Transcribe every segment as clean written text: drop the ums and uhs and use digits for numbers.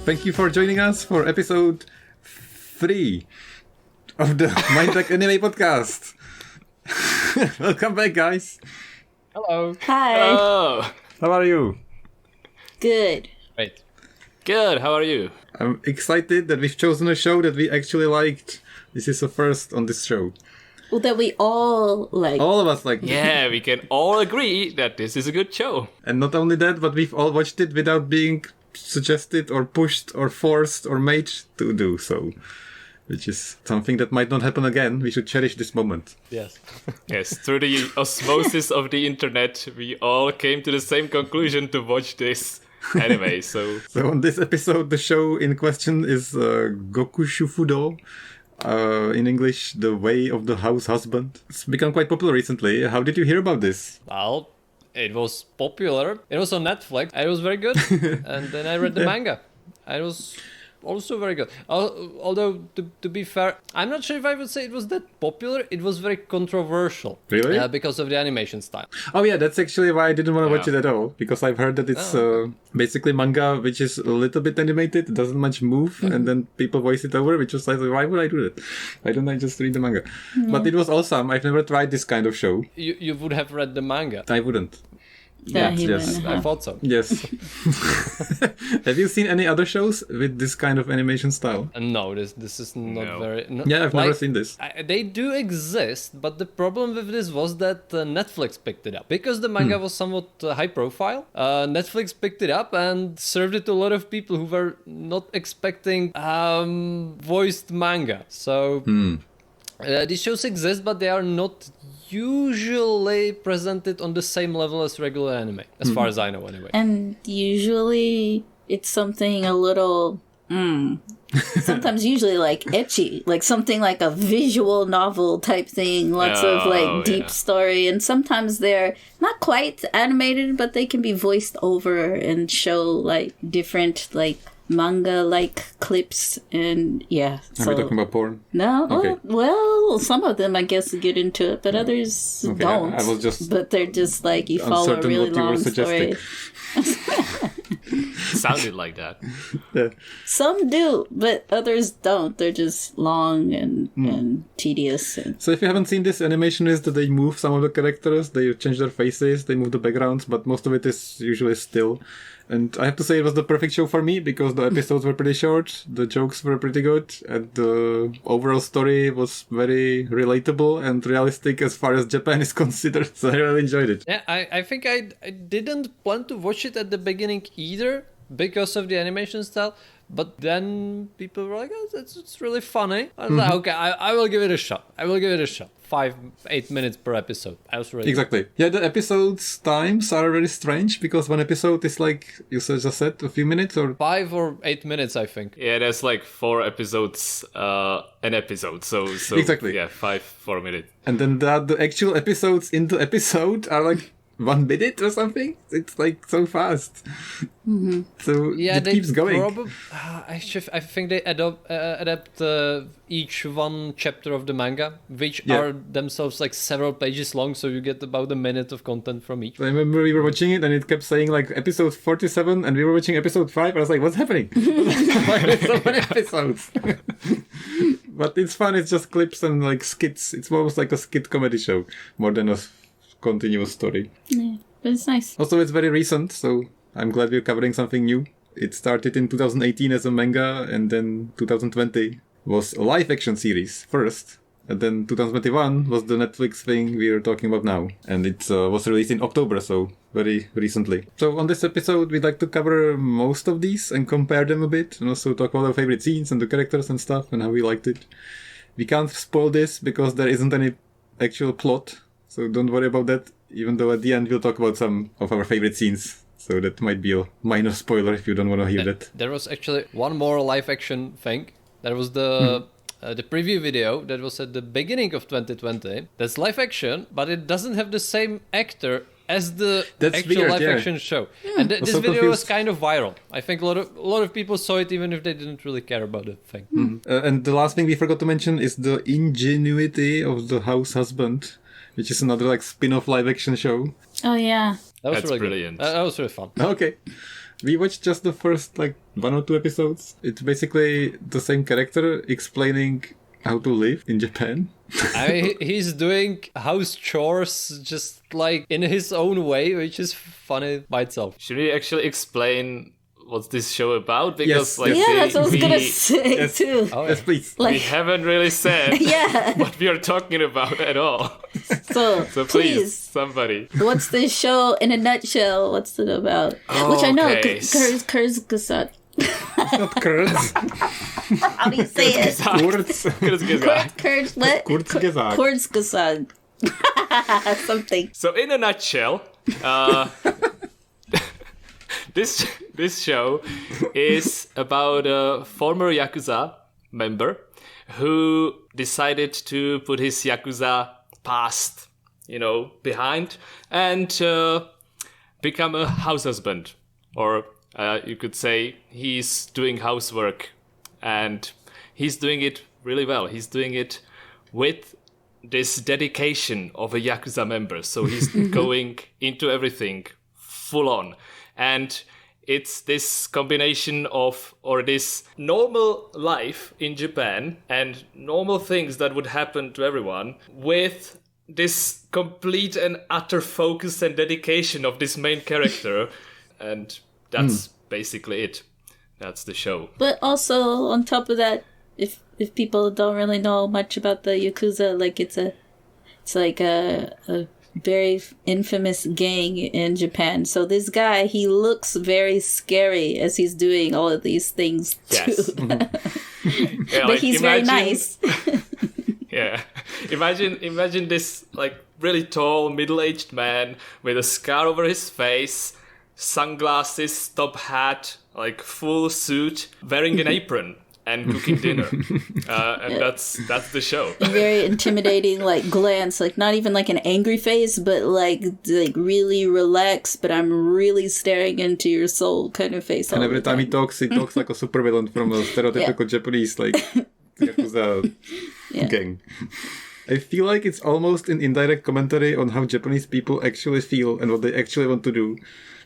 Thank you for joining us for episode 3 of the Mindtech Anime Podcast. Welcome back, guys. Hello. Hi. Hello. How are you? Good. Wait. Good. How are you? I'm excited that we've chosen a show that we actually liked. This is the first on this show. Well, that we all like. All of us like it. Yeah, we can all agree that this is a good show. And not only that, but we've all watched it without being suggested or pushed or forced or made to do so. Which is something that might not happen again. We should cherish this moment. Yes. Yes, through the osmosis of the internet, we all came to the same conclusion to watch this anime, so... So on this episode, the show in question is Goku Shufudo. In English, The Way of the House Husband. It's become quite popular recently. How did you hear about this? Well, it was popular. It was on Netflix. It was very good. And then I read the manga. It was also very good. Although, to be fair, I'm not sure if I would say it was that popular. It was very controversial. Really? Because of the animation style. Oh yeah, that's actually why I didn't want to watch it at all. Because I've heard that it's basically manga which is a little bit animated, doesn't much move, and then people voice it over, which was like, why would I do that? Why don't I just read the manga? But it was awesome. I've never tried this kind of show. You would have read the manga. I wouldn't. Yeah, he yes. wouldn't I have. thought so. Yes. Have you seen any other shows with this kind of animation style? No, this is not No. very... No, Yeah, I've never seen this. They do exist, but the problem with this was that Netflix picked it up. Because the manga was somewhat high profile, Netflix picked it up and served it to a lot of people who were not expecting voiced manga. So these shows exist, but they are not usually presented on the same level as regular anime, as far as I know anyway. And usually it's something a little, sometimes usually like ecchi, like something like a visual novel type thing, lots of Oh, like deep yeah. story, and sometimes they're not quite animated, but they can be voiced over and show like different like manga-like clips, and yeah. Are we talking about porn? No, Okay. well, some of them I guess get into it, but others Okay, don't. I was just but they're just like you follow a uncertain really what you were long suggesting. story. Sounded like that. Yeah. Some do, but others don't. They're just long and tedious. And So if you haven't seen this, animation is that they move some of the characters, they change their faces, they move the backgrounds, but most of it is usually still. And I have to say it was the perfect show for me because the episodes were pretty short, the jokes were pretty good, and the overall story was very relatable and realistic as far as Japan is considered. So I really enjoyed it. Yeah, I think I didn't plan to watch it at the beginning either because of the animation style, but then people were like, oh, it's really funny. I was like, okay, I will give it a shot. 5-8 minutes per episode. I was really Exactly. Yeah, the episodes times are very strange because one episode is like, you just said, a few minutes or... 5 or 8 minutes, I think. Yeah, there's like 4 episodes an episode, so Exactly. yeah, 4 minutes. And then the actual episodes in the episode are like 1 minute or something. It's like so fast. So Yeah, it they keeps going. I think they adapt each one chapter of the manga, which Yeah. are themselves like several pages long, so you get about a minute of content from each. I remember we were watching it and it kept saying like episode 47 and we were watching episode 5. I was like, what's happening? Why are there so many episodes? But it's fun. It's just clips and like skits. It's almost like a skit comedy show more than a continuous story. yeah, but it's nice. Also, it's very recent, so I'm glad we're covering something new. It started in 2018 as a manga, and then 2020 was a live action series first, and then 2021 was the Netflix thing we are talking about now. And it was released in October, so very recently. So on this episode, we'd like to cover most of these and compare them a bit, and also talk about our favorite scenes and the characters and stuff, and how we liked it. We can't spoil this because there isn't any actual plot, so don't worry about that, even though at the end we'll talk about some of our favorite scenes. So that might be a minor spoiler if you don't want to hear that. There was actually one more live action thing. There was the preview video that was at the beginning of 2020. That's live action, but it doesn't have the same actor as the That's actual weird, live yeah. action show. And was this so video was confused. kind of viral. I think a lot of people saw it even if they didn't really care about the thing. And the last thing we forgot to mention is the ingenuity of the house husband, which is another like spin-off live action show. Oh yeah. That was That's really brilliant. good. That was really fun. Okay. We watched just the first, like, 1 or 2 episodes. It's basically the same character explaining how to live in Japan. I mean, he's doing house chores just like in his own way, which is funny by itself. Should we actually explain what's this show about? Because Yes. Yeah, that's what I was gonna say Yes. too. Oh, Yes, please. we Like, haven't really said yeah. what we are talking about at all. So, So please, please, somebody. what's this show in a nutshell? What's it about? Which I know, Okay. Kurzgesagt. Not Kurz. How do you say it? Kurz. What? Kurzgesagt. Kurzgesagt. Something. So in a nutshell, this show is about a former Yakuza member who decided to put his Yakuza past, behind and become a house husband. Or you could say he's doing housework and he's doing it really well. He's doing it with this dedication of a Yakuza member. So he's going into everything full on. And it's this combination of, or this normal life in Japan and normal things that would happen to everyone with this complete and utter focus and dedication of this main character. And that's basically it. That's the show. But also, on top of that, if people don't really know much about the Yakuza, like it's like a very infamous gang in Japan. So this guy, he looks very scary as he's doing all of these things too. Yes. Yeah, But like, he's very nice. Yeah. Imagine this like really tall, middle-aged man with a scar over his face, sunglasses, top hat, like full suit, wearing an apron and cooking dinner. And that's the show. Very intimidating, like glance, like not even like an angry face, but like really relaxed. But I'm really staring into your soul, kind of face. And all every the time he talks like a supervillain from a stereotypical Japanese, like, Yakuza gang. I feel like it's almost an indirect commentary on how Japanese people actually feel and what they actually want to do.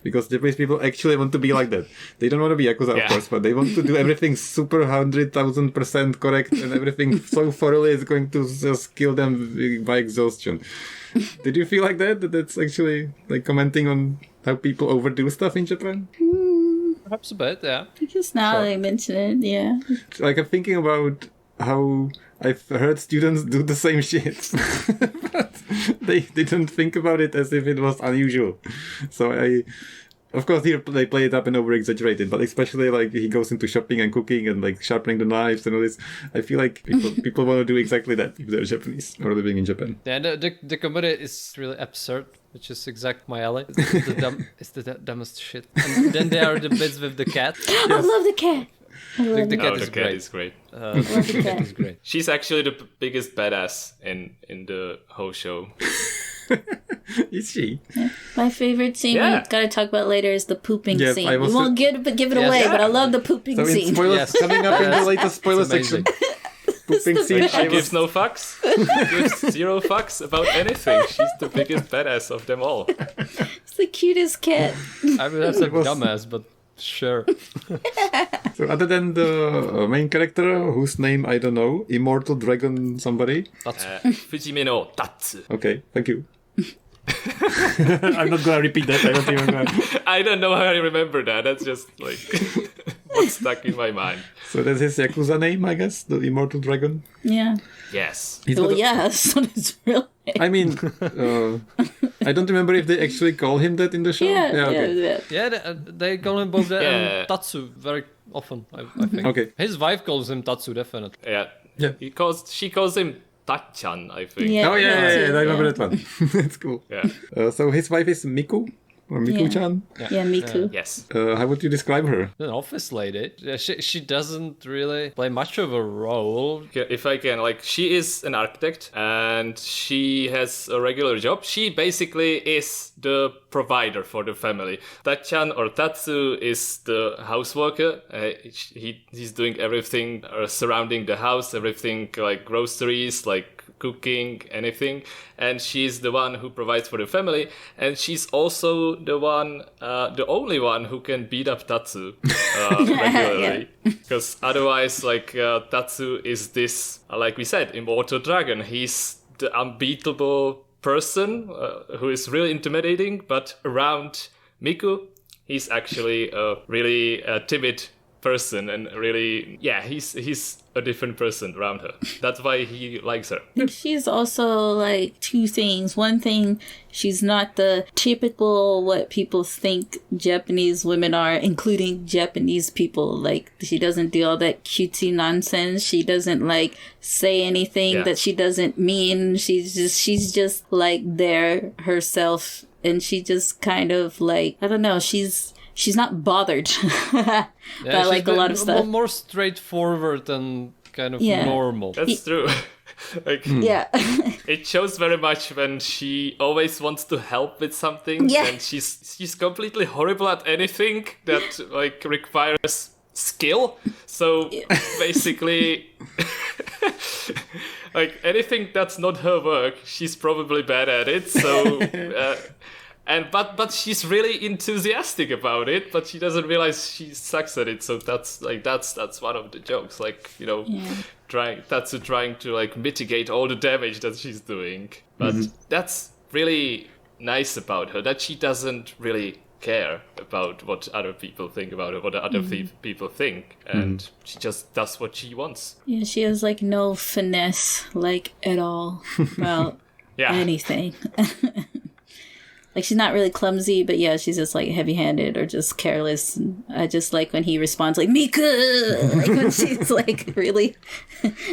Because Japanese people actually want to be like that. They don't want to be Yakuza, of course, but they want to do everything super 100,000% correct and everything so thoroughly it's going to just kill them by exhaustion. Did you feel like that? That that's actually like commenting on how people overdo stuff in Japan? Perhaps a bit, yeah. Just now they mention it, yeah. Like, I'm thinking about how I've heard students do the same shit. But they didn't think about it as if it was unusual. So of course, here they play it up and over-exaggerate it, but especially like he goes into shopping and cooking and like sharpening the knives and all this. I feel like people want to do exactly that if they're Japanese or living in Japan. Yeah, the comedy is really absurd, which is exact my alley. It's the dumbest shit. And then there are the bits with the cat. I love the cat. I love The it. cat The is cat great. is great. The cat is great. She's actually the biggest badass in the whole show. Is she? My favorite scene Yeah. we gotta talk about later is the pooping Yes, scene. I We was- won't give it away, Yeah. but I love the pooping So in scene. spoilers Yes. coming up in the latest spoiler It's amazing. section. Pooping scene. best. She gives no fucks. She gives zero fucks about anything. She's the biggest badass of them all. It's the cutest cat. I mean, that's a was- dumbass, but sure. So other than the main character, whose name I don't know, Immortal Dragon somebody. That's Fujime no Tatsu. Okay, thank you. I'm not gonna repeat that. I don't even gonna... I don't know how I remember that. That's just like what's stuck in my mind. So that's his Yakuza name, I guess, the Immortal Dragon. Yeah. Yes. He's Well, got a- yeah, that's what it's real name. I mean, I don't remember if they actually call him that in the show. Okay. yeah. They call him both that Yeah. and Tatsu very often. I think. Okay. His wife calls him Tatsu definitely. Yeah. Yeah. She calls him Tachan, I think. Yeah. Oh yeah, that too, I remember yeah. that one. That's cool. Yeah. So his wife is Miku, or Miku-chan. Yeah, Miku. Yes. How would you describe her? An office lady. Yeah, she doesn't really play much of a role. If I can, like, she is an architect and she has a regular job. She basically is the provider for the family. Tachan or Tatsu is the house worker. He's doing everything surrounding the house, everything like groceries, like cooking, anything, and she's the one who provides for the family, and she's also the only one who can beat up Tatsu regularly, because otherwise, like, Tatsu is this, like we said, immortal dragon. He's the unbeatable person who is really intimidating, but around Miku, he's actually a really timid person, and really, he's a different person around her. That's why he likes her. She's also like two things. One thing, she's not the typical what people think Japanese women are, including Japanese people. Like, she doesn't do all that cutesy nonsense. She doesn't like say anything that she doesn't mean. She's just like there herself, and she just kind of like, I don't know, she's not bothered by like a lot of stuff. More straightforward and kind of normal. That's true. Like, it shows very much when she always wants to help with something, and she's completely horrible at anything that like requires skill. So basically, like anything that's not her work, she's probably bad at it. So. But she's really enthusiastic about it, but she doesn't realize she sucks at it. So that's one of the jokes, like, you know, trying to like mitigate all the damage that she's doing. But that's really nice about her, that she doesn't really care about what other people think about her, what other people think, and she just does what she wants. Yeah, she has like no finesse, like, at all about anything. Like, she's not really clumsy, but she's just like heavy-handed or just careless. And I just like when he responds like Miku, like when she's like really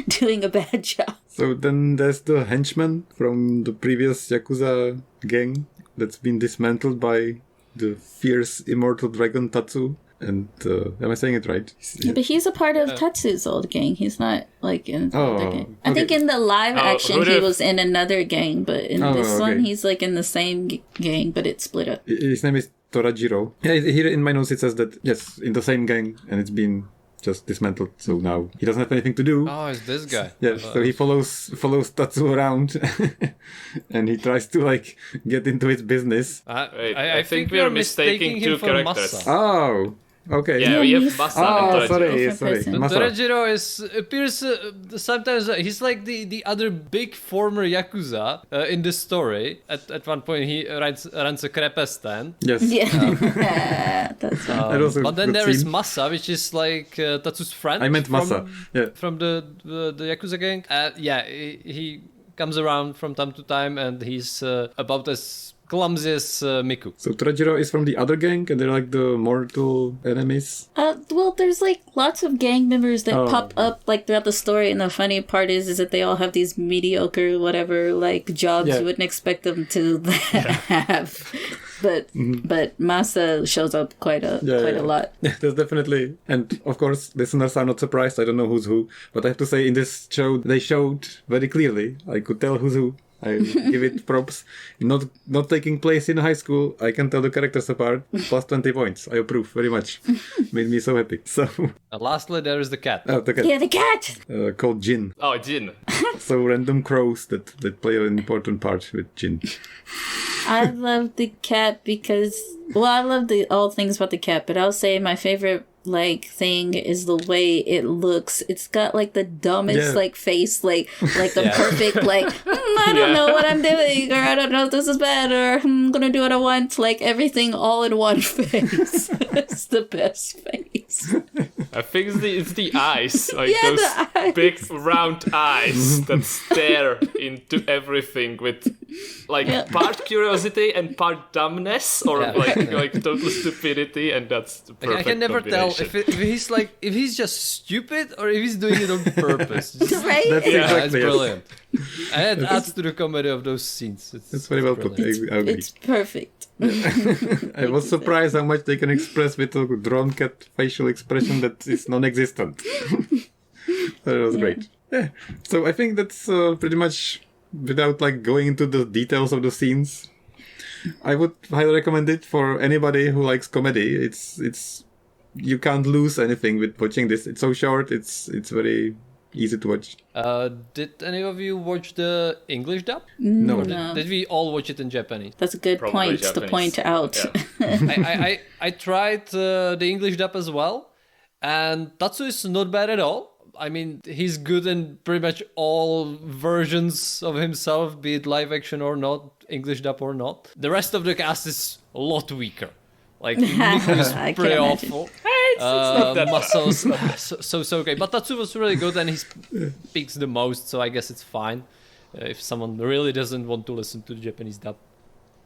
doing a bad job. So then there's the henchman from the previous Yakuza gang that's been dismantled by the fierce immortal dragon Tatsu. And am I saying it right? Yeah, but he's a part of Tatsu's old gang. He's not like in another gang. I think in the live action he was in another gang, but in this one he's like in the same gang, but it's split up. His name is Torajiro. Yeah, here in my notes it says that, yes, in the same gang, and it's been just dismantled, so now he doesn't have anything to do. Oh, it's this guy. Yeah, so he follows Tatsu around and he tries to like get into his business. I think we are mistaking two characters. Masa. Oh, okay. Yeah, we have Masa and Torajiro. Sorry. Masa. Torajiro appears sometimes. He's like the other big former Yakuza in this story. At one point, he runs a crepe stand. Yes. Yeah, that's right. But then there is Masa, which is like Tatsu's friend. I meant Masa. From the Yakuza gang. He comes around from time to time, and he's about as clumsy as Miku. So Torajiro is from the other gang, and they're like the mortal enemies. Well, there's like lots of gang members that pop up like throughout the story, and the funny part is that they all have these mediocre whatever like jobs you wouldn't expect them to have. But Masa shows up quite a lot. Yeah, there's definitely, and of course listeners are not surprised. I don't know who's who, but I have to say in this show they showed very clearly. I could tell who's who. I give it props. Not taking place in high school, I can tell the characters apart. Plus 20 points. I approve very much. Made me so happy. So. And lastly, there is the cat. Oh, the cat. Yeah, the cat. Called Jin. Oh, Jin. So random crows that play an important part with Jin. I love the cat because, well, I love all things about the cat, but I'll say my favorite like thing is the way it looks. It's got like the dumbest like face, like the perfect like I don't know what I'm doing, or I don't know if this is bad, or I'm gonna do what I want, like everything all in one face. It's the best face. I think it's the eyes, like those big round eyes that stare into everything with like part curiosity and part dumbness, or like total stupidity, and that's the perfect I can never tell if he's just stupid or if he's doing it on purpose. Right? That's It's brilliant. And it adds to the comedy of those scenes. It's very well put. I agree. It's perfect. I was surprised how much they can express with a drawn cat facial expression that is non-existent. That was great. Yeah. So I think that's pretty much, without like going into the details of the scenes, I would highly recommend it for anybody who likes comedy. It's you can't lose anything with watching this. It's so short. It's very easy to watch. Did any of you watch the English dub? No. Did we all watch it in Japanese? That's a good Probably point to Japanese. point out. Yeah. I tried the English dub as well, and Tatsu is not bad at all. I mean, he's good in pretty much all versions of himself, be it live action or not, English dub or not. The rest of the cast is a lot weaker. Like, Nico is I can pretty imagine. awful. It's not that bad. Muscles, so okay. But Tatsu was really good, and he speaks the most, so I guess it's fine. If someone really doesn't want to listen to the Japanese dub.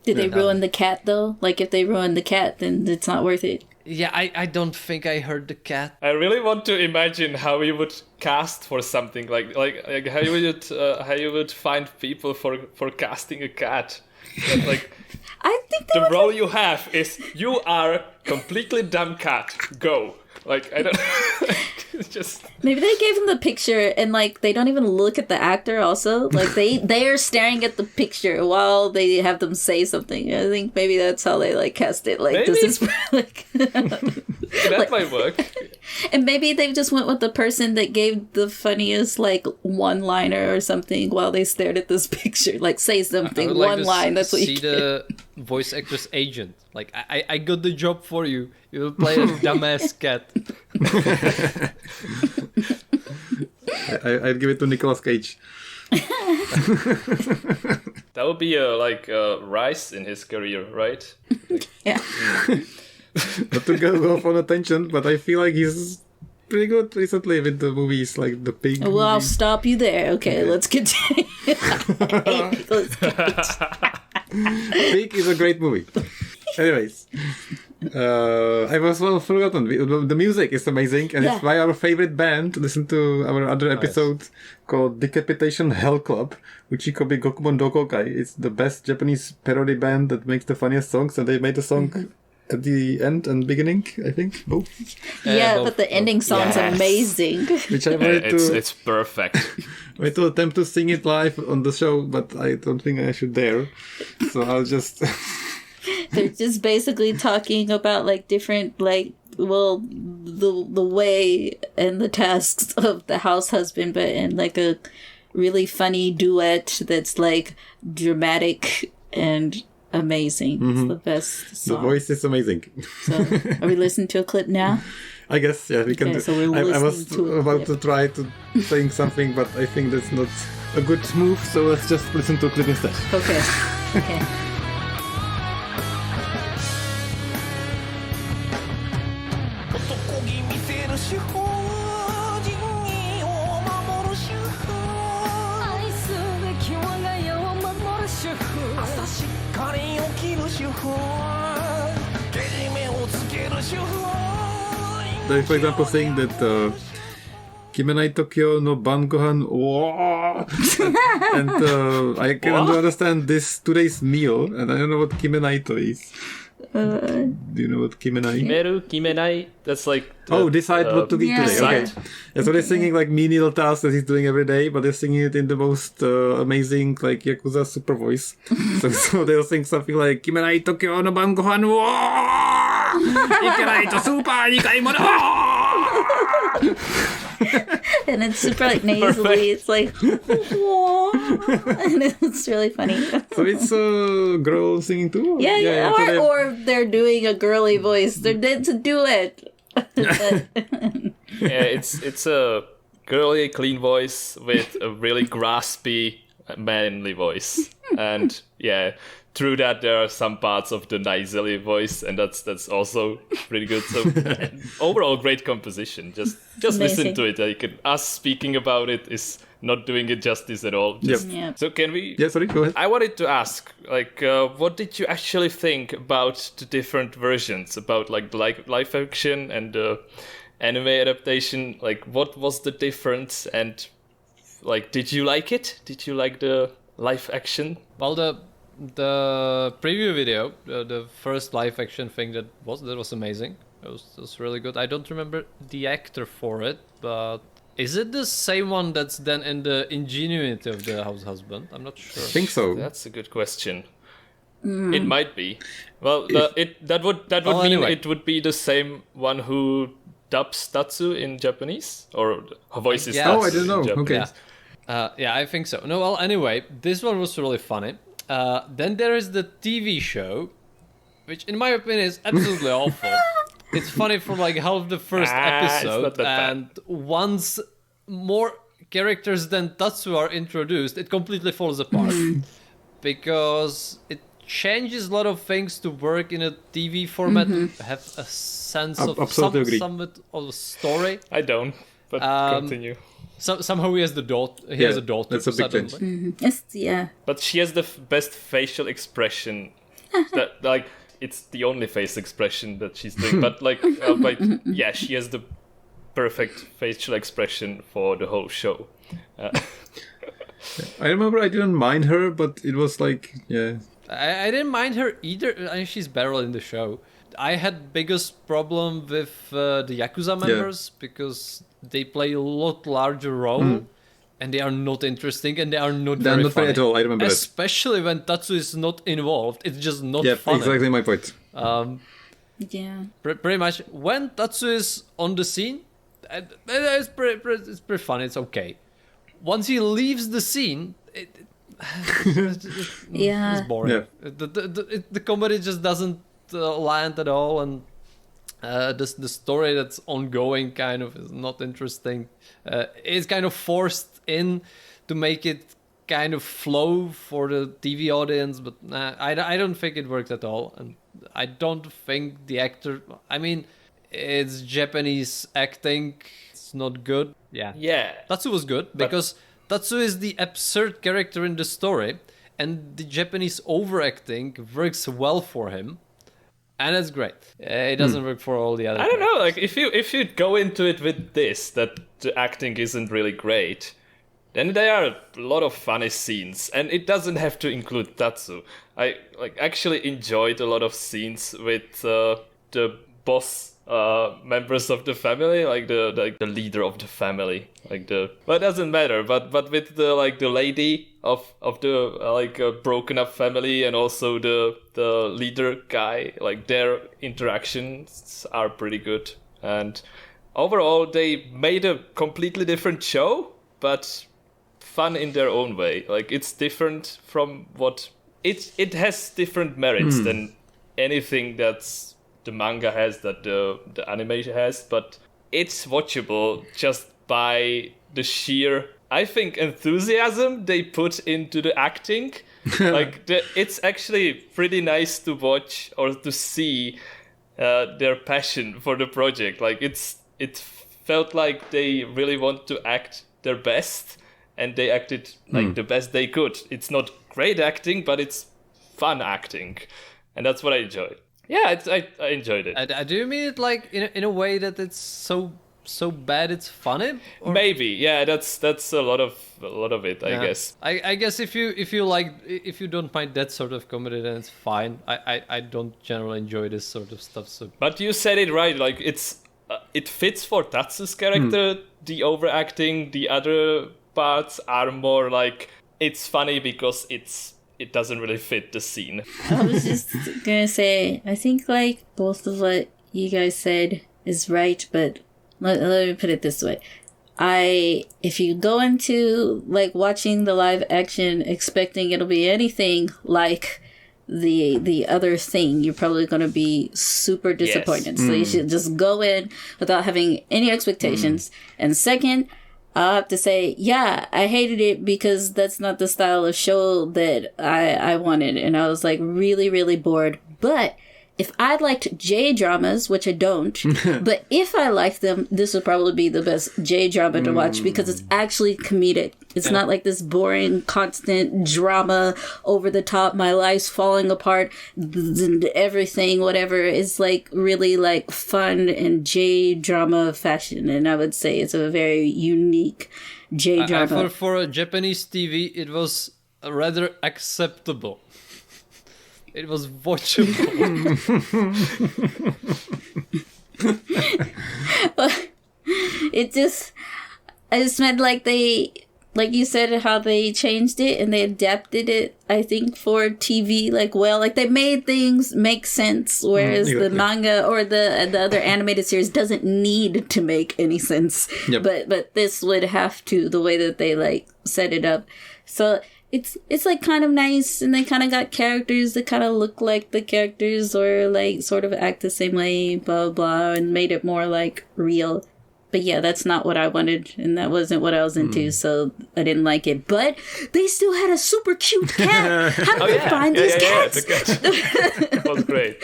Did they ruin the cat though? Like if they ruin the cat, then it's not worth it. Yeah, I don't think I heard the cat. I really want to imagine how you would cast for something like how you would find people for casting a cat. That, like I think they the would. role you have is you are completely dumb cat. Go. Like I don't. It's just Maybe they gave him the picture and like they don't even look at the actor. Also, like they are staring at the picture while they have them say something. I think maybe that's how they like cast it. Like Maybe. this is like. that might work. And maybe they just went with the person that gave the funniest like one-liner or something while they stared at this picture. Like say I something, would like one to line. That's what see you the voice actor's agent. Like, I got the job for you. You will play a dumbass cat. I'd give it to Nicolas Cage. That would be a rise in his career, right? Yeah. Not to go off on a tangent, but I feel like he's pretty good recently with the movies, like the Pig Well, I'll movies. stop you there. Okay, let's continue. Let's Pig is a great movie. Anyways, I was well forgotten. The music is amazing, and it's Yeah. by our favorite band. Listen to our other episode called Decapitation Hell Club, Uchikobi Gokumon Dokokai. It's the best Japanese parody band that makes the funniest songs, and they made a song at the end and beginning, I think, both. Yeah, both- but the ending song's Yes. amazing. Which I wanted to It's perfect. wait to attempt to sing it live on the show, but I don't think I should dare. So I'll just. They're just basically talking about like different like the way and the tasks of the house husband, but in like a really funny duet that's like dramatic and amazing. It's the best The song. voice is amazing. So, are we listening to a clip now? I guess, yeah, we can Okay, do. so we're I was listening to it, about yeah. to try to saying something, but I think that's not a good move, so let's just listen to a clip instead. Okay. Okay. 男気見せる手法人義を守る主婦愛すべき我が家を守る主婦朝しっかり起きる主婦けじめをつける主婦 Like, for example, saying that Kimenai Tokyo no Bangohan and I can understand this today's meal, and I don't know what Kimenaito is. Do you know what Kimenai? Meru Kimenai. That's like. Decide what to eat yeah. today. Okay. Decide. Yeah, so they're singing like menial tasks that he's doing every day, but they're singing it in the most amazing like Yakuza super voice. so they'll sing something like Kimenai Tokyo no Bangohan wo Ikenai to super nikai mono. And it's super like nasally. It's like, and it's really funny. So it's a girl singing too? Yeah. so they- Or they're doing a girly voice. It's a duet. Yeah, it's a girly, clean voice with a really graspy, manly voice, and yeah, through that there are some parts of the nasally voice, and that's also pretty good. So overall, great composition. Just listen Amazing. to it. Like us speaking about it is not doing it justice at all. Just, Yeah. So can we? Yeah, sorry, go ahead. I wanted to ask, like, what did you actually think about the different versions, about like live action and anime adaptation? Like, what was the difference? And like, did you like it? Did you like the live action? Well, the preview video, the first live action thing that was amazing. It was really good. I don't remember the actor for it, but is it the same one that's then in the Ingenuity of the House Husband? I'm not sure. I think so. That's a good question. It might be. Well, that would Well, mean anyway. it would be the same one who dubs Tatsu in Japanese, or voices Yeah. Tatsu Oh, I didn't know. in Japanese. Okay. Yeah, I think so. No, well, anyway, this one was really funny. Then there is the TV show, which in my opinion is absolutely awful. It's funny for like half the first It's not episode, that bad. and once more characters than Tatsu are introduced, it completely falls apart. Because it changes a lot of things to work in a TV format, to have a sense of Absolutely agree. somewhat of a story. I don't, but continue. Somehow he has the daughter. He has a daughter. that's a big change. suddenly. Yeah. But she has the best facial expression. That like it's the only face expression that she's doing. But like, yeah, she has the perfect facial expression for the whole show. I remember I didn't mind her, but it was like, yeah. I didn't mind her either. I mean, she's better in the show. I had biggest problem with the Yakuza members because they play a lot larger role and they are not interesting and they are not They're very not funny. funny at all, I remember that. Especially when Tatsu is not involved. It's just not Yeah, funny. exactly my point. Yeah. Pretty much when Tatsu is on the scene, it's pretty funny. It's okay. Once he leaves the scene, Yeah. it's boring. Yeah. The comedy just doesn't land at all, and the story that's ongoing kind of is not interesting. It's kind of forced in to make it kind of flow for the TV audience, but I don't think it worked at all, and I don't think the actor. I mean, it's Japanese acting. It's not good. Yeah. Tatsu was good because Tatsu is the absurd character in the story, and the Japanese overacting works well for him, and it's great. It doesn't work for all the other. I don't know, like if you go into it with this, that the acting isn't really great, then there are a lot of funny scenes, and it doesn't have to include Tatsu. I actually enjoyed a lot of scenes with the boss members of the family, like the leader of the family, but it doesn't matter. But with the lady of the broken up family, and also the leader guy, like their interactions are pretty good. And overall, they made a completely different show, but fun in their own way. Like it's different from what it has different merits than anything that's the manga has, that the animation has, but it's watchable just by the sheer, I think, enthusiasm they put into the acting. It's actually pretty nice to watch or to see their passion for the project. Like it felt like they really want to act their best, and they acted like the best they could. It's not great acting, but it's fun acting, and that's what I enjoyed. Yeah, I enjoyed it. Do you mean it like in a way that it's so bad it's funny? Or? Maybe, yeah. That's a lot of it, I guess. I guess if you don't mind that sort of comedy, then it's fine. I don't generally enjoy this sort of stuff. So, but you said it right. Like it fits for Tatsu's character. The overacting, the other parts are more like it's funny because it doesn't really fit the scene. I was just gonna say, I think like both of what you guys said is right, but let me put it this way. If you go into like watching the live action expecting it'll be anything like the other thing, you're probably gonna be super disappointed. So you should just go in without having any expectations. And second, I'll have to say, yeah, I hated it because that's not the style of show that I wanted. And I was like really, really bored. But if I liked J-dramas, which I don't, but if I liked them, this would probably be the best J-drama to watch because it's actually comedic. It's not like this boring, constant drama, over the top, my life's falling apart, everything, whatever. It's like really like fun and J-drama fashion. And I would say it's a very unique J-drama. For a Japanese TV, it was rather acceptable. It was watchable. I just meant like they like you said, how they changed it and they adapted it, I think, for TV, like, well, like they made things make sense, whereas the manga or the other animated series doesn't need to make any sense. Yep. But this would have to, the way that they like set it up. So it's like kind of nice, and they kind of got characters that kind of look like the characters or like sort of act the same way, blah blah, and made it more like real. But yeah, that's not what I wanted, and that wasn't what I was into, so I didn't like it. But they still had a super cute cat. How did they find these cats? That was great.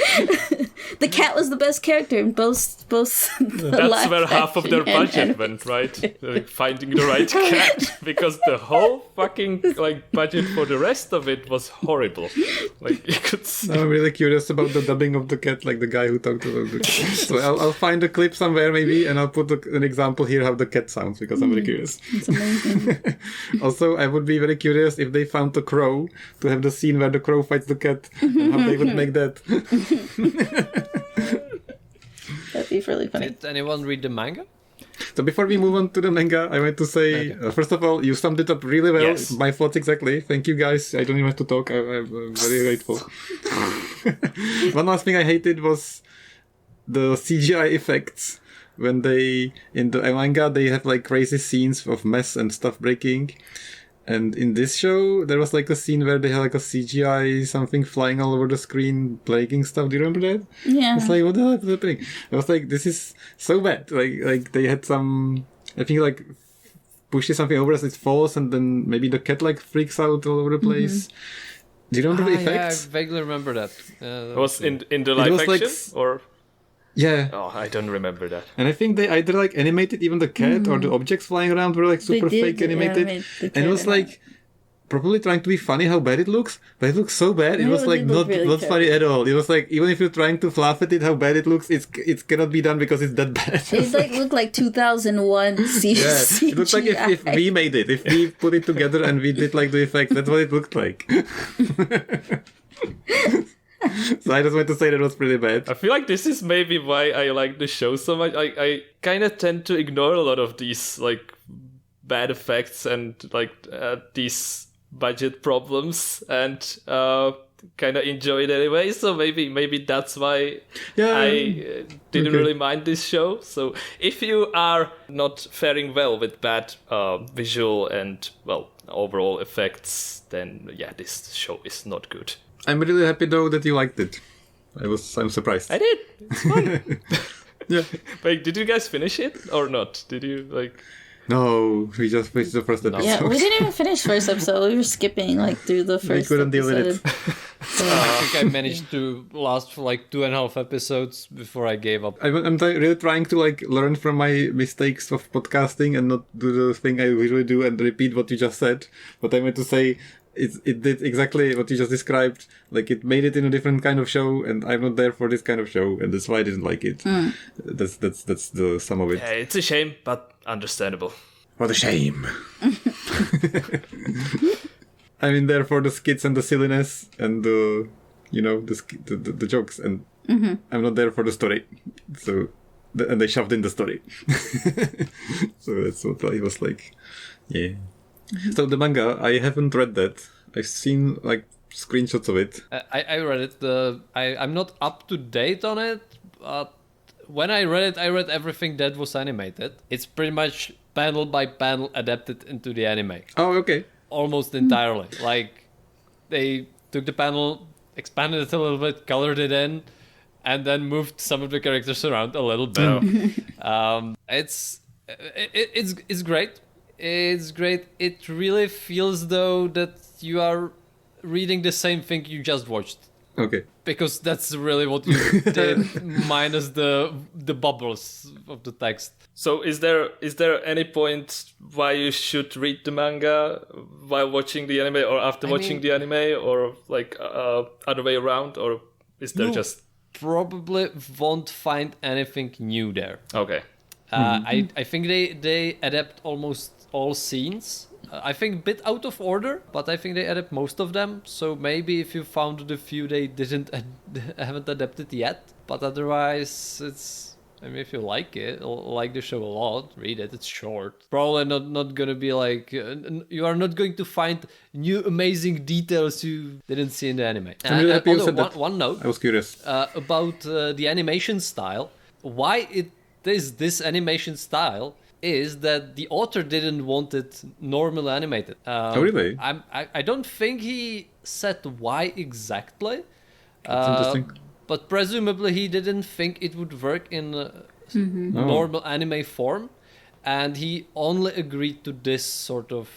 The cat was the best character in both That's where half of their budget went, right? Like finding the right cat, because the whole fucking like budget for the rest of it was horrible. Like you could see. I'm really curious about the dubbing of the cat, like the guy who talked about the cat. So I'll find a clip somewhere maybe, and I'll put an example here how the cat sounds, because I'm very curious. It's amazing. Also, I would be very curious if they found the crow to have the scene where the crow fights the cat, and how they would make that. That'd be really funny. Did anyone read the manga? So before we move on to the manga, I want to say, first of all, you summed it up really well. Yes. My thoughts exactly. Thank you guys. I don't even have to talk. I'm very grateful. One last thing I hated was the CGI effects. When they, in the manga, they have like crazy scenes of mess and stuff breaking. And in this show, there was like a scene where they had like a CGI something flying all over the screen, breaking stuff. Do you remember that? Yeah. It's like, what the hell is happening? I was like, this is so bad. Like they had some, I think like pushes something over as it falls, and then maybe the cat like freaks out all over the place. Do you remember the effects? Yeah, I vaguely remember that. It was in the live was action, like or Yeah. oh, I don't remember that. And I think they either like animated even the cat or the objects flying around were like super did fake animated. animate the And it cat was and like probably trying to be funny how bad it looks, but it looks so bad. It was It like did look not really not bad. funny at all. It was like even if you're trying to laugh at it, how bad it looks, it cannot be done because it's that bad. It like looked like 2001 CGI. Yeah, it looks like if we made it, if we put it together and we did like the effects, that's what it looked like. So I just want to say that was pretty bad. I feel like this is maybe why I like the show so much. I kind of tend to ignore a lot of these like bad effects and like these budget problems, and kind of enjoy it anyway. So maybe that's why I didn't really mind this show. So if you are not faring well with bad visual and well overall effects, then yeah, this show is not good. I'm really happy though that you liked it. I'm surprised. I did. It's fun. Yeah. Wait, did you guys finish it or not? Did you like? No, we just finished the first episode. Yeah, we didn't even finish first episode. We were skipping like through the first. We couldn't deal with it. I think I managed to last for like 2.5 episodes before I gave up. I'm really trying to like learn from my mistakes of podcasting and not do the thing I usually do and repeat what you just said. But I meant to say it did exactly what you just described. Like it made it in a different kind of show, and I'm not there for this kind of show, and that's why I didn't like it. That's the sum of it. Yeah, it's a shame, but understandable. What a shame. I'm in there for the skits and the silliness and the, the jokes, and I'm not there for the story. So, and they shoved in the story. So that's what I was like. Yeah. So the manga, I haven't read that. I've seen like screenshots of it. I read it. I'm not up to date on it, but when I read it, I read everything that was animated. It's pretty much panel by panel adapted into the anime. Oh, okay. Almost entirely. Like, they took the panel, expanded it a little bit, colored it in, and then moved some of the characters around a little bit. It's great. It's great. It really feels though that you are reading the same thing you just watched. Okay. Because that's really what you did, minus the bubbles of the text. So is there any point why you should read the manga while watching the anime, or after watching the anime, or like other way around, or is there just probably won't find anything new there? Okay. I think they adapt almost all scenes. I think a bit out of order, but I think they adapt most of them. So maybe if you found the few they haven't adapted yet, but otherwise I mean, if you like it, like the show a lot, read it. It's short. Probably not gonna be like you are not going to find new amazing details you didn't see in the anime. I'm really happy you said that. One note I was curious. about the animation style. Why it is this animation style is that the author didn't want it normal animated. Oh, really? I don't think he said why exactly. That's interesting. But presumably he didn't think it would work in normal anime form, and he only agreed to this sort of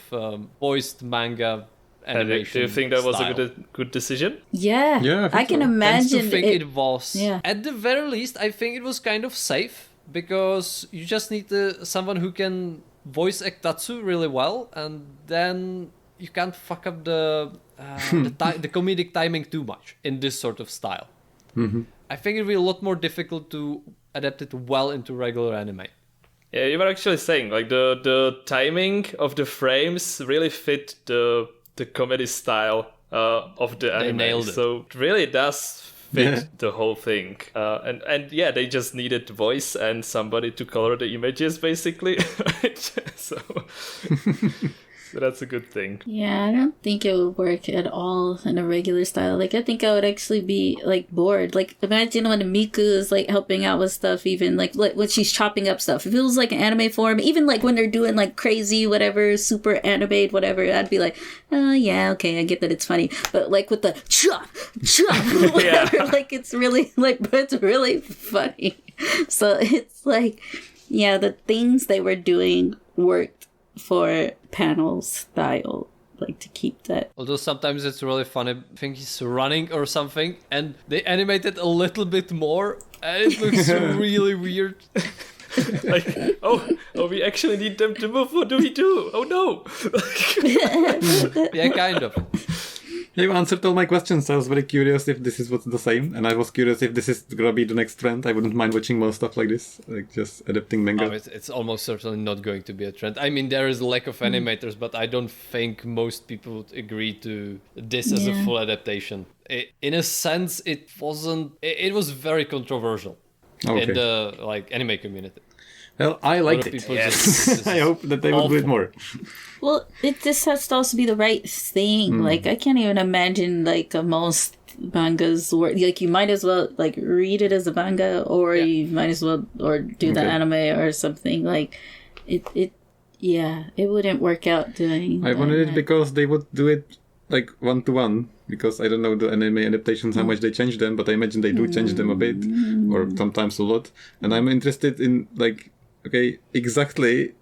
voiced manga animation. Do you think that was style. a good decision? Yeah, Yeah, I I think can so. Tends to imagine think it was. Yeah. At the very least, I think it was kind of safe because you just need someone who can voice act Tatsu really well, and then you can't fuck up the comedic timing too much in this sort of style. Mm-hmm. I think it'd be a lot more difficult to adapt it well into regular anime. Yeah, you were actually saying like the timing of the frames really fit the comedy style of the anime. nailed it. So it really does fit Yeah. the whole thing. And yeah, they just needed voice and somebody to color the images basically. So that's a good thing. Yeah, I don't think it would work at all in a regular style. Like, I think I would actually be, like, bored. Like, imagine when Miku is, like, helping out with stuff, even, like when she's chopping up stuff. If it was, like, an anime form, even, like, when they're doing, like, crazy, whatever, super animated, whatever, I'd be like, oh, yeah, okay, I get that it's funny. But, like, with the chop, whatever, like, it's really, like, it's really funny. So, it's, like, yeah, the things they were doing worked for panel style, like to keep that. Although sometimes it's really funny. I think he's running or something, and they animate it a little bit more, and it looks really weird. Like, oh, we actually need them to move. What do we do? Oh no! Yeah, kind of. You answered all my questions. I was very curious if this is what's the same, and I was curious if this is gonna be the next trend. I wouldn't mind watching more stuff like this, like just adapting manga. Oh, it's almost certainly not going to be a trend. I mean, there is a lack of animators, but I don't think most people would agree to this as a Yeah. full adaptation. In a sense, it wasn't. It was very controversial in the anime community. Well, I A lot liked of it. people just I hope that they will do it more. Well, this has to also be the right thing. Like, I can't even imagine, like, most mangas work. Like, you might as well, like, read it as a manga, or you might as well, or do the anime or something. Like, it wouldn't work out doing I wanted it that. because they would do it like 1-to-1, because I don't know the anime adaptations, how much they change them, but I imagine they do change them a bit, or sometimes a lot. And I'm interested in, like, okay, exactly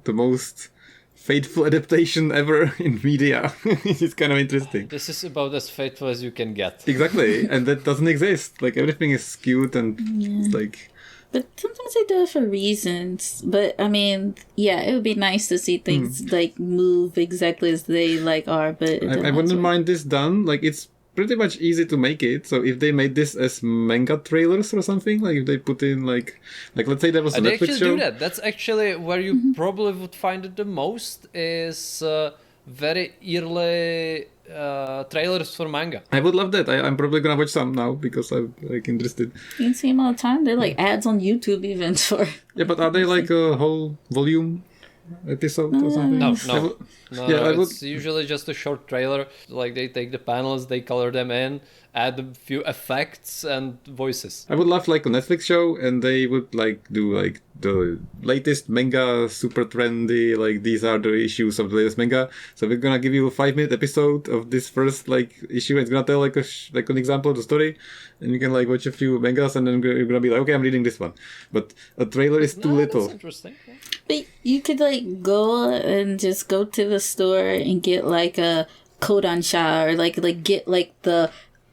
the most faithful adaptation ever in media. It's kind of interesting. This is about as faithful as you can get. Exactly, and that doesn't exist. Like, everything is skewed and it's like... But sometimes they do it for reasons. But, I mean, yeah, it would be nice to see things, like, move exactly as they, like, are. But I wouldn't mind this done. Like, it's pretty much easy to make it. So if they made this as manga trailers or something, like if they put in like let's say there was a They Netflix actually show. do that. That's actually where you probably would find it the most is very early trailers for manga. I would love that. I'm probably gonna watch some now because I'm like interested. you can see them all the time. They're, like, ads on YouTube even for... Yeah, but are they like a whole volume episode or something? No, Yeah, I would- it's usually just a short trailer. Like they take the panels, they color them in, add a few effects and voices. I would love like a Netflix show, and they would like do like the latest manga, super trendy. Like these are the issues of the latest manga. So we're gonna give you a 5-minute episode of this first like issue. It's gonna tell like like an example of the story, and you can like watch a few mangas, and then you're gonna be like, okay, I'm reading this one. But a trailer is too little. That's interesting. Yeah. But you could, like, go and just go to the store and get, like, a Kodansha, or, like get, like, the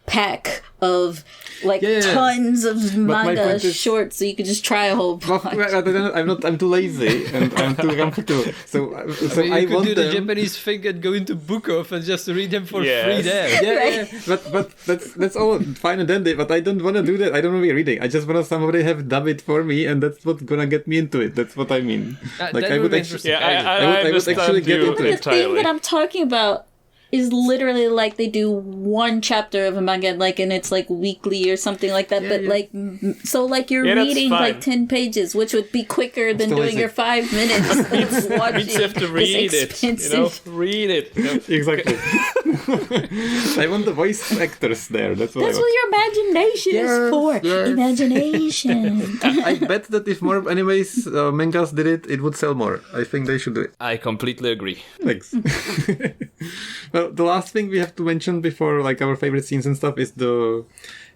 pack of, like, Yeah. tons of my manga point is- shorts, so you could just try a whole bunch. I'm too lazy and I'm too comfortable. So I I you could want do the them. Japanese thing and go into Book Off and just read them for Yes. free there. Yeah, but that's all fine and dandy. But I don't want to do that. I don't want to be reading. I just want to somebody have dub it for me, and that's what's gonna get me into it. That's what I mean. That I would would be actually. interesting. Yeah, I would I understand actually get you into The it. thing entirely. that I'm talking about is literally like they do one chapter of a manga, and it's like weekly or something like that. But so you're Yeah, that's reading fine. like 10 pages, which would be quicker than Still doing easy. your 5 minutes of watching. Means you have to read this it. expensive- Read it. Exactly. I want the voice actors there. That's what That's I what want. your imagination is for. Imagination. I bet that if more animes, mangas did it, it would sell more. I think they should do it. I completely agree. Thanks. Well, the last thing we have to mention before our favorite scenes and stuff is the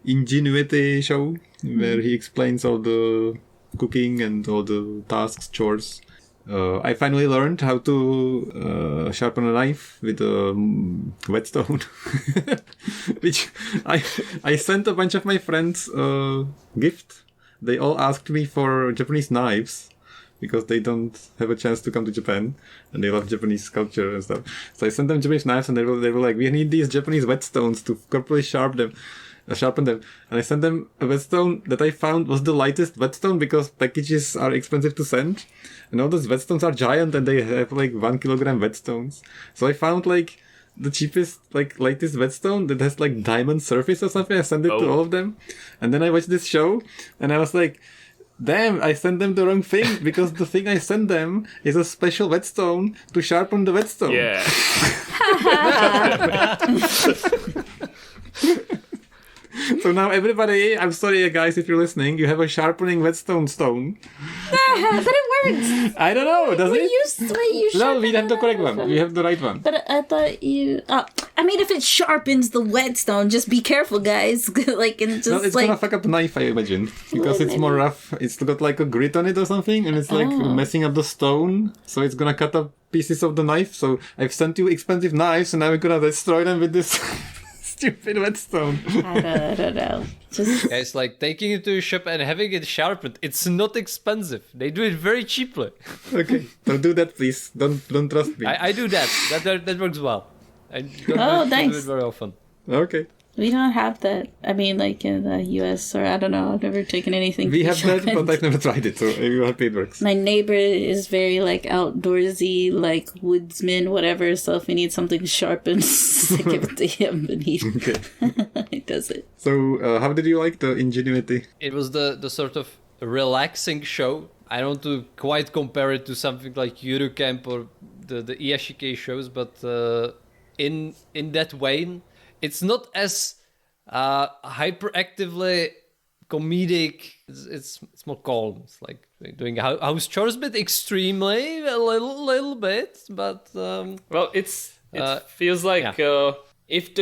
Ingenuity show, where he explains all the cooking and all the tasks, chores. I finally learned how to sharpen a knife with a whetstone, which I sent a bunch of my friends a gift. They all asked me for Japanese knives because they don't have a chance to come to Japan and they love Japanese culture and stuff. So I sent them Japanese knives and they were like, we need these Japanese whetstones to properly sharpen them. And I sent them a whetstone that I found was the lightest whetstone because packages are expensive to send. And all those whetstones are giant and they have 1 kilogram whetstones. So I found the cheapest, lightest whetstone that has diamond surface or something. I sent it to all of them. And then I watched this show and I was like, damn, I sent them the wrong thing because the thing I sent them is a special whetstone to sharpen the whetstone. Yeah. So now everybody, I'm sorry guys if you're listening, you have a sharpening whetstone stone. But it works. I don't know, does it? You No, we have the correct one. We have the right one. But I thought you. If it sharpens the whetstone, just be careful, guys. And just No, it's gonna fuck up the knife, I imagine. Because it's more rough. It's got a grit on it or something, and it's messing up the stone. So it's gonna cut up pieces of the knife. So I've sent you expensive knives, and now we're gonna destroy them with this stupid whetstone. I don't know. Just Yeah, it's like taking it to a shop and having it sharpened. It's not expensive. They do it very cheaply. Okay, don't do that, please. Don't trust me. I do that. That works well. I don't do nice. it very often. Okay. we don't have that. In the US, or I don't know. I've never taken anything. We to have that, sharpen. but I've never tried it, so maybe we'll happy it works. My neighbor is very outdoorsy, woodsman, whatever. So if we need something sharpened, I give it to him, and he he does it. So, how did you like the Ingenuity? It was the sort of relaxing show. I don't want to quite compare it to something like Yuru Camp or the Iyashike shows, but in that vein, it's not as hyperactively comedic. It's more calm. It's like doing house chores, but extremely a little bit. But Well, it feels like if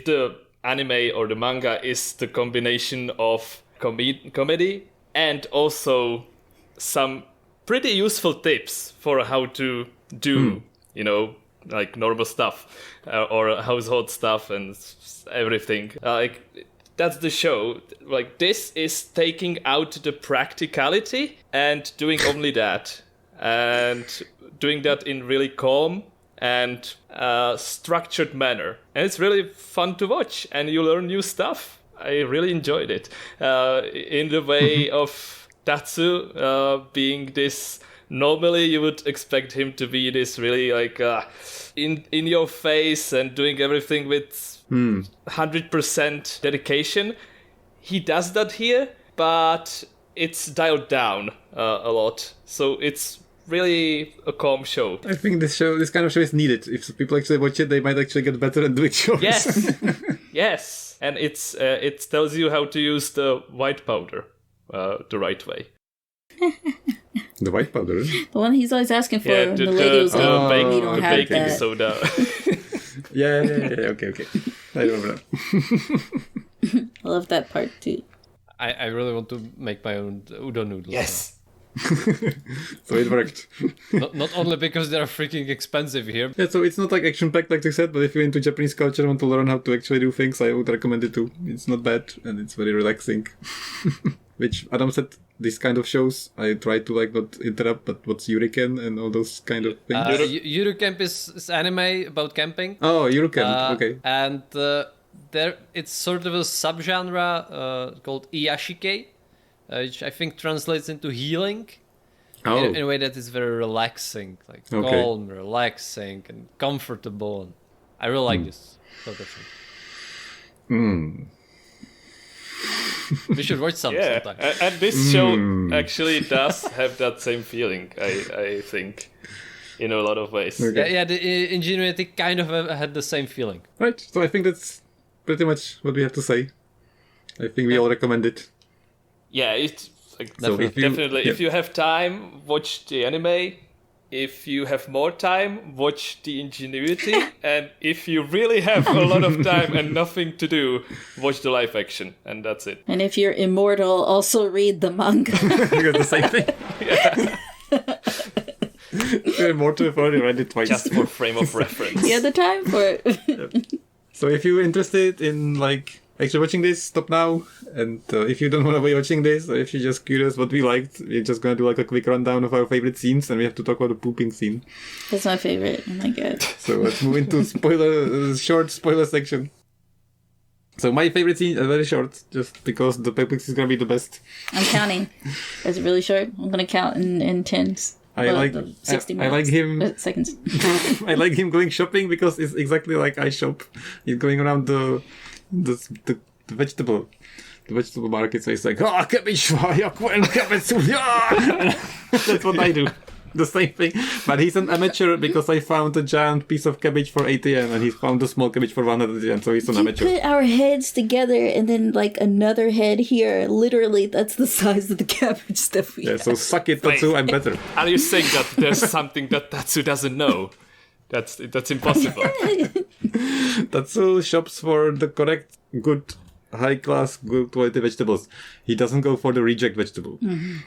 the anime or the manga is the combination of comedy and also some pretty useful tips for how to do, normal stuff or household stuff and everything. That's the show. This is taking out the practicality and doing only that. And doing that in really calm and structured manner. And it's really fun to watch and you learn new stuff. I really enjoyed it. In the way of Tatsu being this... Normally you would expect him to be this really in your face and doing everything with 100% dedication. He does that here, but it's dialed down a lot. So it's really a calm show. I think this kind of show is needed. If people actually watch it, they might actually get better at doing shows. Yes, yes. And it tells you how to use the white powder the right way. The white powder? The one he's always asking for. Yeah, and the lady was like, we don't have baking that. soda. Yeah, okay. I remember that. I love that part too. I really want to make my own udon noodles. Yes. So it worked. Not only because they're freaking expensive here. Yeah, so it's not action-packed like you said, but if you're into Japanese culture and want to learn how to actually do things, I would recommend it too. It's not bad, and it's very relaxing. Which Adam said, these kind of shows, I try to not interrupt, but what's Yuriken and all those kind of things? Yuru Camp is anime about camping. Oh, Yuriken, okay. And there it's sort of a subgenre called Iyashike, which I think translates into healing. Oh. in a way that is very relaxing, like Okay. calm, relaxing, and comfortable. And I really like this sort of thing. We should watch some Yeah, sometime. and this show actually does have that same feeling, I think, in a lot of ways. Okay. Yeah, the Ingenuity kind of had the same feeling. Right, so I think that's pretty much what we have to say. I think we all recommend it. Yeah, it's like, So if you- definitely. yeah. If you have time, watch the anime. If you have more time, watch the Ingenuity. And if you really have a lot of time and nothing to do, watch the live action. And that's it. And if you're immortal, also read the manga. Because the same thing. Immortal, have already read it twice. Just for frame of reference. You have the time for it. So if you're interested in like actually watching this, stop now. And if you don't want to be watching this, or if you're just curious what we liked, we're just gonna do like a quick rundown of our favorite scenes, and we have to talk about the pooping scene. That's my favorite. Oh my god. So let's move into short spoiler section. So my favorite scene is very short, just because the pooping scene is gonna be the best. I'm counting. It's really short. I'm gonna count in tens. I like 60 I like minutes. him. Seconds. I like him going shopping because it's exactly like I shop. He's going around the vegetable market, so he's like, cabbage, cabbage, that's what I do. The same thing. But he's an amateur because I found a giant piece of cabbage for 80 yen and he found a small cabbage for 100 yen, so he's an You amateur. put our heads together and then like another head here. Literally, that's the size of the cabbage that we Yeah, have. so suck it, Tatsu, I'm better. Are you saying that there's something that Tatsu doesn't know? That's impossible. Tatsu shops for the correct, good, high-class, good quality vegetables. He doesn't go for the reject vegetable.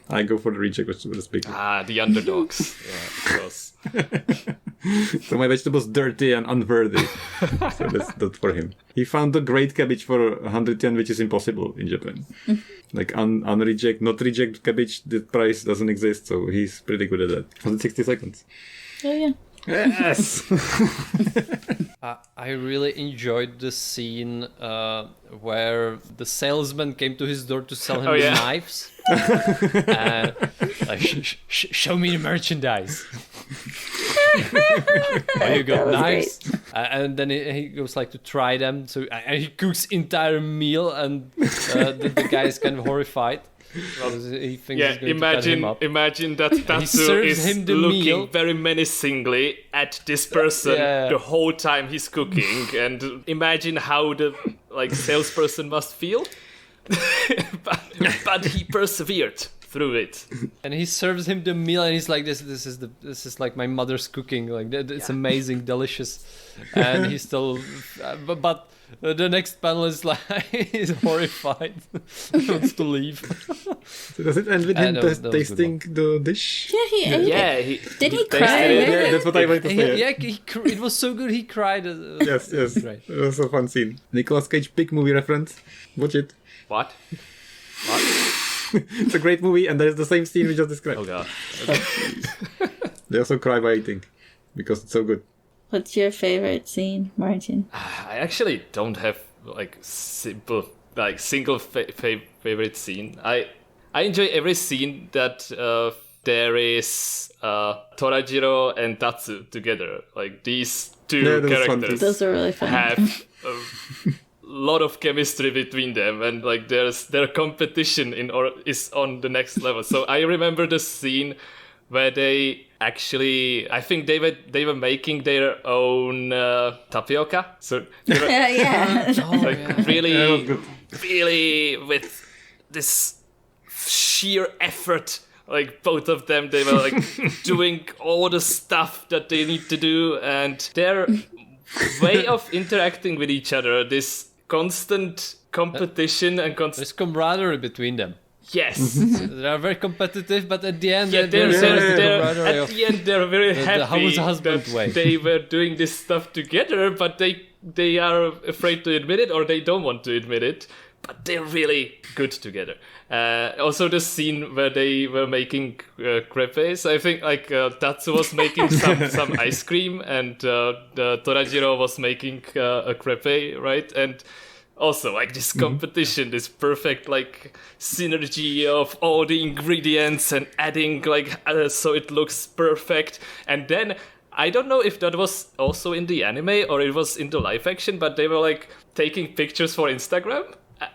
I go for the reject vegetable, that's big. The underdogs. Yeah, of course. So my vegetables dirty and unworthy. So that's not for him. He found a great cabbage for 100 yen, which is impossible in Japan. Like unreject, not reject cabbage, the price doesn't exist, so he's pretty good at that. Was it 60 seconds? Oh yeah. Yes! I really enjoyed the scene where the salesman came to his door to sell him Oh, the yeah. knives. Like, show me the merchandise. Oh, you got was knives, and then he goes like to try them. So and he cooks entire meal, and the guy is kind of horrified. He thinks Yeah, he's going to cut him up. imagine that Tatsu serves is him the looking meal. very menacingly at this person Yeah. the whole time he's cooking, and imagine how the salesperson must feel. but he persevered through it. And he serves him the meal, and he's like, "This is like my mother's cooking. Like it's amazing, delicious." And he's still, but the next panel is like he's horrified, he wants to leave. So does it end with him that was a good tasting the dish? Yeah, he ate it. Yeah, he Did he tasted cry? it. Yeah, that's what I wanted to say. Yeah, it was so good. He cried. Yes. Right. It was a fun scene. Nicolas Cage big movie reference. Watch it. What? It's a great movie, and there's the same scene we just described. Oh god. They also cry by eating because it's so good. What's your favorite scene, Martin? I actually don't have single favorite scene. I enjoy every scene that there is Torajiro and Tatsu together. Like these two Yeah, that was fun characters too. Those are really fun. have a lot of chemistry between them, and like their competition is on the next level. So I remember the scene where they actually, I think they were making their own tapioca. So they were Yeah. really, Yeah, it was good. really with this sheer effort. Like both of them, they were like doing all the stuff that they need to do, and their way of interacting with each other, this constant competition and There's camaraderie between them. yes. They are very competitive, but at the end, Yeah, there's they're camaraderie at of- the end they're very happy husband that way. they were doing this stuff together, but they are afraid to admit it, or they don't want to admit it. But they're really good together. Also, the scene where they were making crepes. I think Tatsu was making some ice cream, and the Torajiro was making a crepe, right? And Also, like this competition, this perfect like synergy of all the ingredients and adding like so it looks perfect. And then I don't know if that was also in the anime or it was in the live action, but they were like taking pictures for Instagram.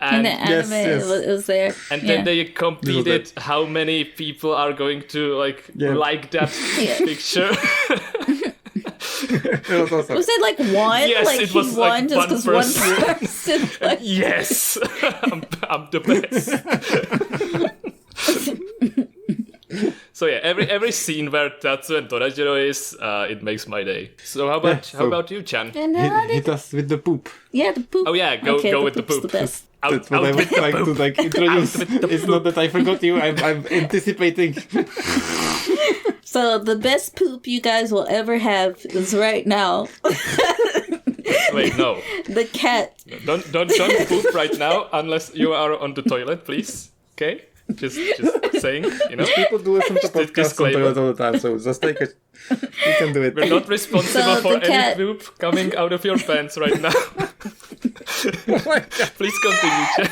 In the And, anime, yes. It was there. and Yeah. then they competed how many people are going to like that Yeah. picture. It was awesome. Was it like one? Yes, like it he was, like, won just one because one person. person. Like, Yes, I'm the best. So yeah, every scene where Tatsu and Torajiro is, it makes my day. So how about you, Chan? and Hit us with the poop. yeah, the poop. Oh yeah, go with the poop's poop. The best. That's what I was trying to like introduce. It's not that I forgot you. I'm anticipating. So the best poop you guys will ever have is right now. Wait, no, The cat. don't poop right now unless you are on the toilet, please. Okay, just saying, you know. People do listen to podcasts on disclaimer. toilet all the time, so just take it. You can do it. We're not responsible So for the cat- any poop coming out of your pants right now. Please continue, Chan.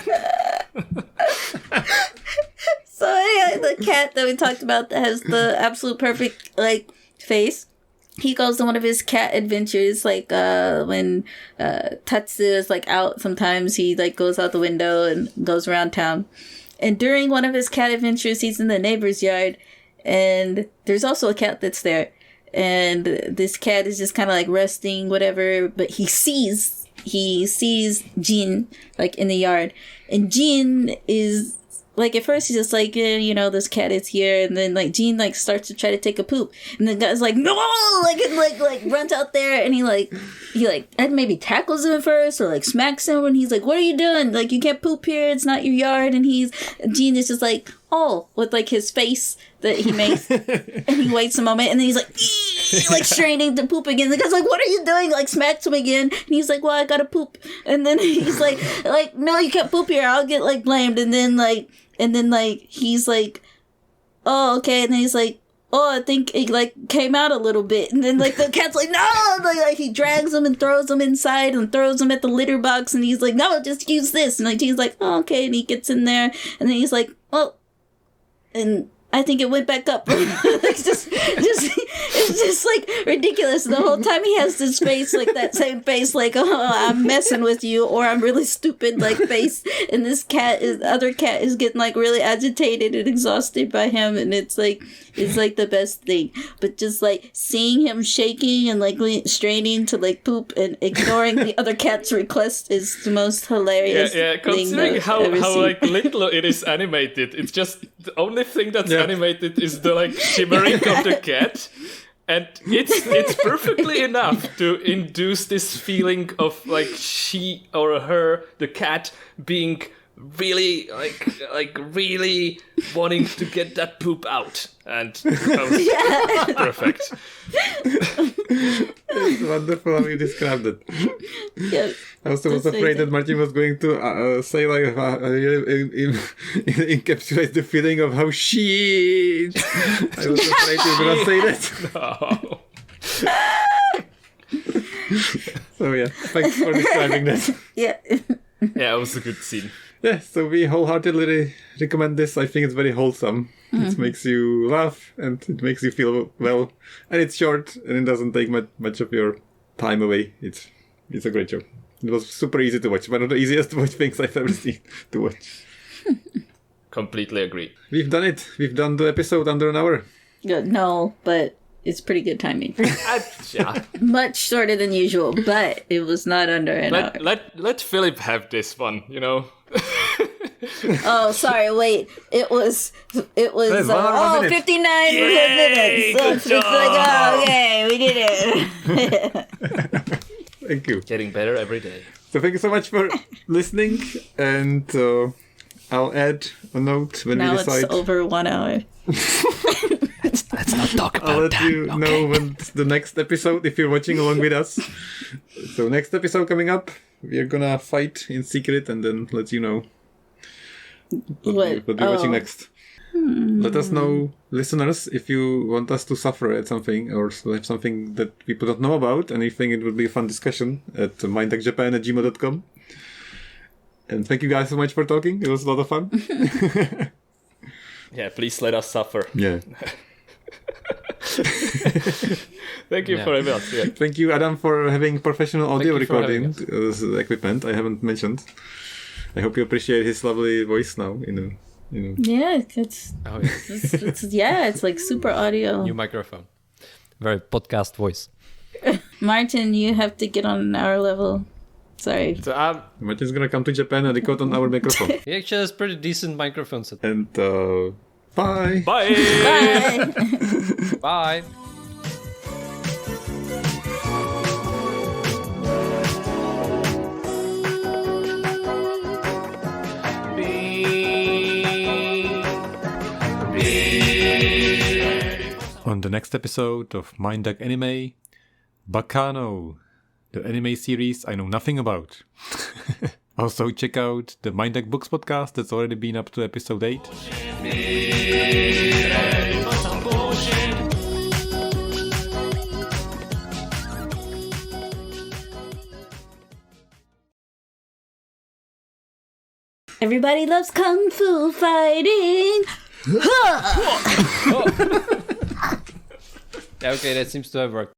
So yeah, the cat that we talked about that has the absolute perfect like face. He goes on one of his cat adventures, like when Tatsu is like out. Sometimes he like goes out the window and goes around town. And during one of his cat adventures, he's in the neighbor's yard, and there's also a cat that's there. And this cat is just kind of like resting, whatever. But he sees Jin like in the yard, and Jin is. Like, at first, he's just like, this cat is here. And then, like, Gene, like, starts to try to take a poop. And the guy's like, no! Like, runs out there. And he maybe tackles him first or, like, smacks him. And he's like, what are you doing? Like, you can't poop here. It's not your yard. And Gene is just like, oh, with, like, his face that he makes. And he waits a moment. And then he's like, like, straining to poop again. The guy's like, what are you doing? Like, smacks him again. And he's like, well, I gotta poop. And then he's like, no, you can't poop here. I'll get, like, blamed. And then, he's like, oh, okay. And then he's like, oh, I think it, like, came out a little bit. And then, like, the cat's like, no! Like he drags him and throws him inside and throws him at the litter box. And he's like, no, just use this. And, like, he's like, oh, okay. And he gets in there. And then he's like, oh. And I think it went back up. It's just like ridiculous. The whole time he has this face, like that same face, like, oh, I'm messing with you, or I'm really stupid, like face. And this other cat is getting like really agitated and exhausted by him, and it's like the best thing. But just like seeing him shaking and like straining to like poop and ignoring the other cat's request is the most hilarious. Yeah. thing Considering I've how ever seen. like little it is animated, it's just the only thing that's animated is the like shimmering of the cat. And it's perfectly enough to induce this feeling of like she or her, the cat, being really like really wanting to get that poop out. And that was perfect. It's wonderful how you described it. Yeah. I also was That's afraid amazing. that Martin was going to say like encapsulate the feeling of how shit. I was afraid you were gonna say that. Oh. So yeah, thanks for describing that. Yeah. Yeah, it was a good scene. Yeah, so we wholeheartedly recommend this. I think it's very wholesome. It makes you laugh and it makes you feel well. And it's short and it doesn't take much of your time away. It's a great show. It was super easy to watch. One of the easiest to watch things I've ever seen to watch. Completely agree. We've done it. We've done the episode under an hour. No, but it's pretty good timing. Yeah. Much shorter than usual, but it was not under an hour. Let Philip have this one, you know. Oh, sorry, wait. It was Hey, 1 hour, 1 minute. 59 Yay, minutes. So good it's like, oh, okay, we did it. Thank you. Getting better every day. So thank you so much for listening. And I'll add a note when Now we it's decide. over 1 hour. Let's not talk about I'll let that. you know when the next episode, if you're watching along with us. So next episode coming up, we're gonna fight in secret and then let you know what we're watching next. Let us know, listeners, if you want us to suffer at something or have something that people don't know about, and you think it would be a fun discussion at mindtechjapan@gmail.com. And thank you guys so much for talking. It was a lot of fun. Yeah, please let us suffer. Yeah. Thank you for having us. Yeah. Thank you, Adam, for having professional audio you for having recording equipment. I haven't mentioned. I hope you appreciate his lovely voice now. Yeah, it's Oh yeah, it's like super audio. new microphone. Very podcast voice. Martin, you have to get on our level. Sorry. So Martin's gonna come to Japan and record on our microphone. He actually has pretty decent microphone set. And bye. bye. Bye. Bye. On the next episode of Mind Duck Anime, Bacano, the anime series I know nothing about. Also check out the Mind Duck Books podcast that's already been up to episode 8. Everybody loves kung fu fighting. Yeah, okay, that seems to have worked.